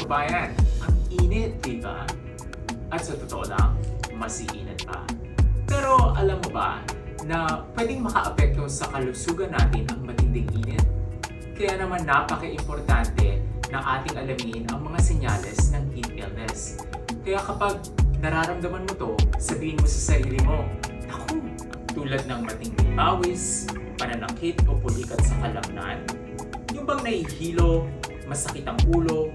kabayan, ang init, diba? At sa totoo lang, mas iinit pa. Pero alam mo ba na pwedeng makaapekto sa kalusugan natin ang matinding init? Kaya naman napaka-importante na ating alamin ang mga senyales ng heat illness. Kaya kapag nararamdaman mo to, sabihin mo sa sarili mo, naku, tulad ng matinding pawis, pananakit o pulikat sa kalamnan, yung bang nahihilo, masakit ang ulo,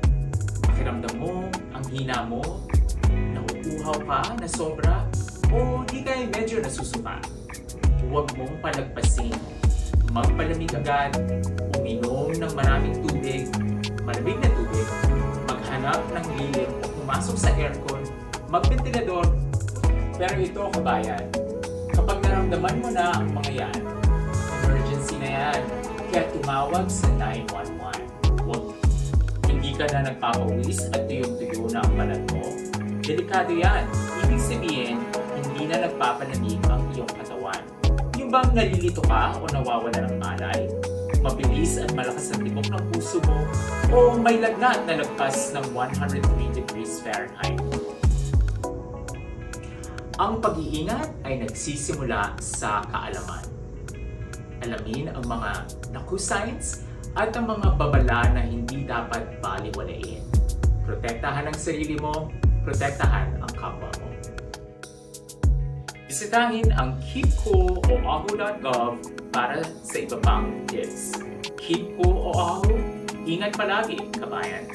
pakiramdam mo, ang hina mo, nauuhaw ka na sobra, o di kaya medyo nasusuka. Huwag mong palagpasin. Magpalamig agad, uminom ng maraming tubig, malamig na tubig, maghanap ng lilim o pumasok sa aircon, magventilador. Pero ito, kabayan, kapag naramdaman mo na ang mga yan, emergency na yan, kaya tumawag sa 911. Huwag hindi ka na nagpapawis at tuyong-tuyo na ang balat mo. Delikado yan. Ibig sabihin, hindi na nagpapalamig ang iyong katawan. Yung bang nalilito ka o nawawala ng malay? Mabilis at malakas ang tibok ng puso mo o may lagnat na lagpas ng 103 degrees Fahrenheit. Ang pag-iingat ay nagsisimula sa kaalaman. Alamin ang mga naku signs at ang mga babala na hindi dapat baliwalain. Protektahan ang sarili mo, protektahan ang kapwa mo. Bisitahin ang keepcooloahu.gov para sa iba pang tips. Keep cool o ahu, ingat palagi, kabayan!